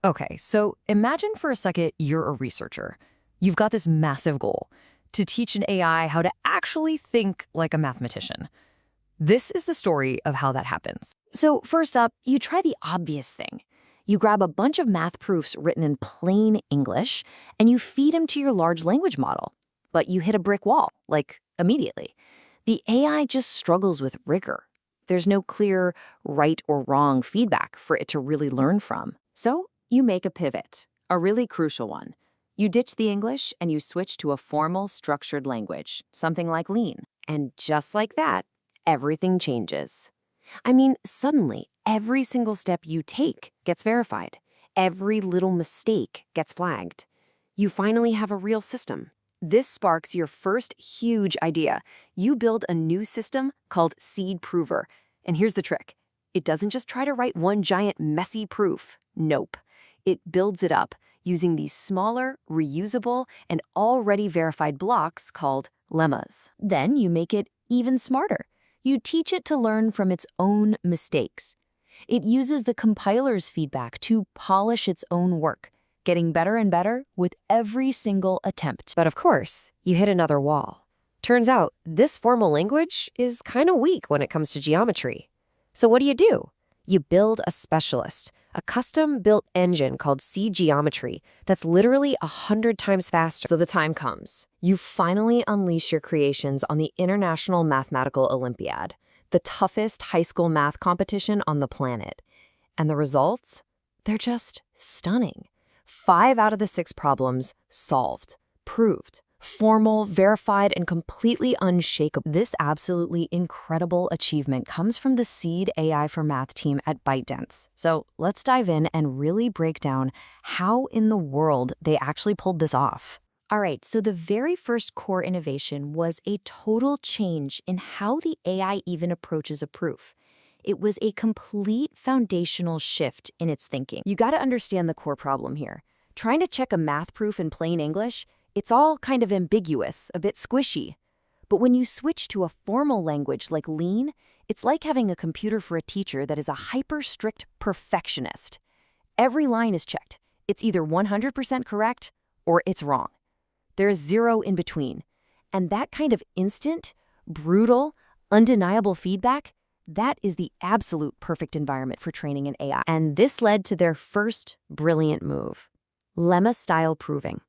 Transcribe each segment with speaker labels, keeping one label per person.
Speaker 1: Okay, so imagine for a second you're a researcher. You've got this massive goal to teach an AI how to actually think like a mathematician. This is the story of how that happens.
Speaker 2: So first up, you try the obvious thing. You grab a bunch of math proofs written in plain English, and you feed them to your large language model. But you hit a brick wall, like immediately. The AI just struggles with rigor. There's no clear right or wrong feedback for it to really learn from. So you make a pivot, a really crucial one. You ditch the English and you switch to a formal, structured language, something like Lean. And just like that, everything changes. I mean, suddenly, every single step you take gets verified. Every little mistake gets flagged. You finally have a real system. This sparks your first huge idea. You build a new system called Seed Prover. And here's the trick. It doesn't just try to write one giant messy proof. Nope. It builds it up using these smaller, reusable, and already verified blocks called lemmas. Then you make it even smarter. You teach it to learn from its own mistakes. It uses the compiler's feedback to polish its own work, getting better and better with every single attempt. But of course, you hit another wall. Turns out, this formal language is kind of weak when it comes to geometry. So what do? You build a specialist, a custom-built engine called C Geometry that's literally 100 times faster. So the time comes. You finally unleash your creations on the International Mathematical Olympiad, the toughest high school math competition on the planet. And the results? They're just stunning. 5 out of the 6 problems solved, proved, formal, verified, and completely unshakable. This absolutely incredible achievement comes from the Seed AI for Math team at ByteDance. So let's dive in and really break down how in the world they actually pulled this off. All right, so the very first core innovation was a total change in how the AI even approaches a proof. It was a complete foundational shift in its thinking. You got to understand the core problem here. Trying to check a math proof in plain English, it's all kind of ambiguous, a bit squishy. But when you switch to a formal language like Lean, it's like having a computer for a teacher that is a hyper-strict perfectionist. Every line is checked. It's either 100% correct or it's wrong. There's zero in between. And that kind of instant, brutal, undeniable feedback, that is the absolute perfect environment for training an AI. And this led to their first brilliant move, lemma-style proving.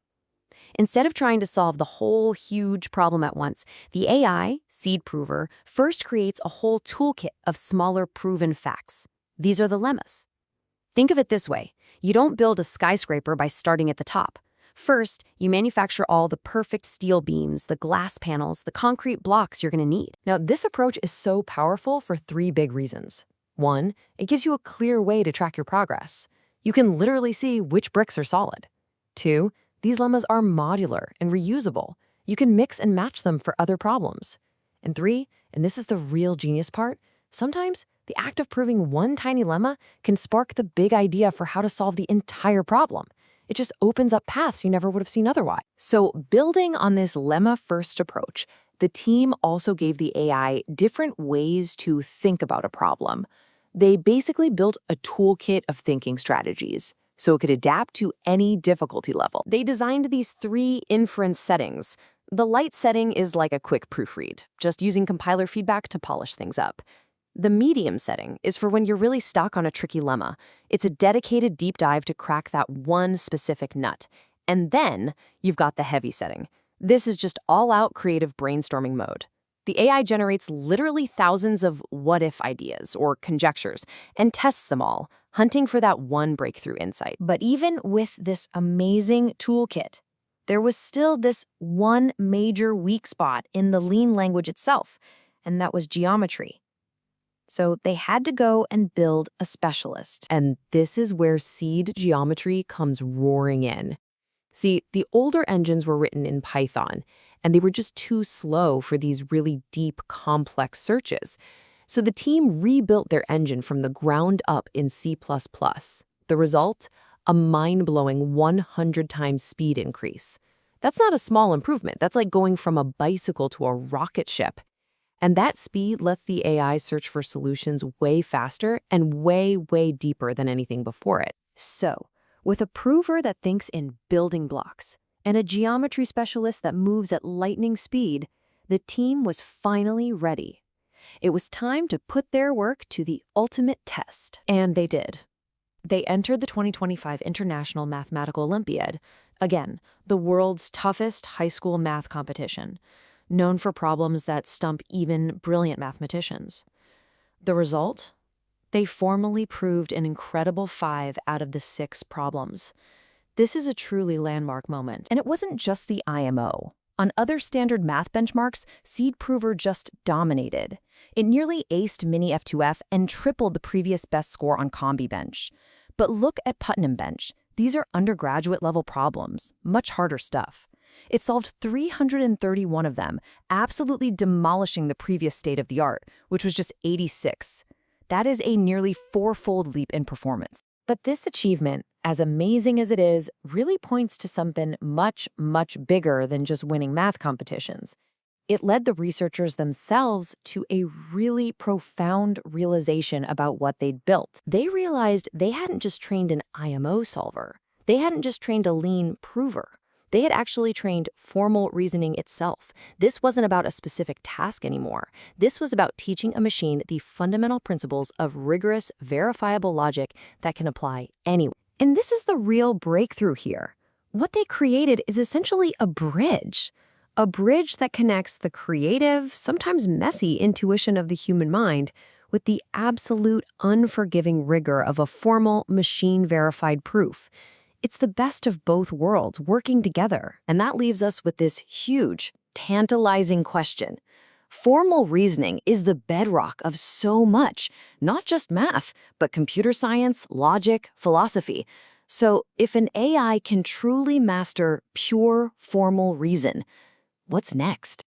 Speaker 2: Instead of trying to solve the whole huge problem at once, the AI, Seed Prover, first creates a whole toolkit of smaller proven facts. These are the lemmas. Think of it this way. You don't build a skyscraper by starting at the top. First, you manufacture all the perfect steel beams, the glass panels, the concrete blocks you're going to need. Now, this approach is so powerful for 3 big reasons. 1, it gives you a clear way to track your progress. You can literally see which bricks are solid. 2, these lemmas are modular and reusable. You can mix and match them for other problems. And 3, and this is the real genius part, sometimes the act of proving one tiny lemma can spark the big idea for how to solve the entire problem. It just opens up paths you never would have seen otherwise. So building on this lemma-first approach, the team also gave the AI different ways to think about a problem. They basically built a toolkit of thinking strategies, so it could adapt to any difficulty level. They designed these 3 inference settings. The light setting is like a quick proofread, just using compiler feedback to polish things up. The medium setting is for when you're really stuck on a tricky lemma. It's a dedicated deep dive to crack that one specific nut. And then you've got the heavy setting. This is just all-out creative brainstorming mode. The AI generates literally thousands of what-if ideas or conjectures and tests them all, hunting for that one breakthrough insight. But even with this amazing toolkit, there was still this one major weak spot in the Lean language itself, and that was geometry. So they had to go and build a specialist. And this is where Seed Geometry comes roaring in. See, the older engines were written in Python, and they were just too slow for these really deep, complex searches. So the team rebuilt their engine from the ground up in C++. The result? A mind-blowing 100 times speed increase. That's not a small improvement. That's like going from a bicycle to a rocket ship. And that speed lets the AI search for solutions way faster and way, way deeper than anything before it. So, With a prover that thinks in building blocks and a geometry specialist that moves at lightning speed, the team was finally ready. It was time to put their work to the ultimate test. And they did. They entered the 2025 International Mathematical Olympiad, again, the world's toughest high school math competition, known for problems that stump even brilliant mathematicians. The result? They formally proved an incredible 5 out of the 6 problems. This is a truly landmark moment, and it wasn't just the IMO. On other standard math benchmarks, Seed Prover just dominated. It nearly aced Mini F2F and tripled the previous best score on Combi Bench. But look at Putnam Bench. These are undergraduate-level problems, much harder stuff. It solved 331 of them, absolutely demolishing the previous state-of-the-art, which was just 86. That is a nearly 4-fold leap in performance. But this achievement, as amazing as it is, really points to something much, much bigger than just winning math competitions. It led the researchers themselves to a really profound realization about what they'd built. They realized they hadn't just trained an IMO solver. They hadn't just trained a lean prover. They had actually trained formal reasoning itself. This wasn't about a specific task anymore. This was about teaching a machine the fundamental principles of rigorous, verifiable logic that can apply anywhere. And this is the real breakthrough here. What they created is essentially a bridge that connects the creative, sometimes messy intuition of the human mind with the absolute unforgiving rigor of a formal, machine-verified proof. It's the best of both worlds working together, and that leaves us with this huge, tantalizing question. Formal reasoning is the bedrock of so much, not just math, but computer science, logic, philosophy. So if an AI can truly master pure formal reason, what's next?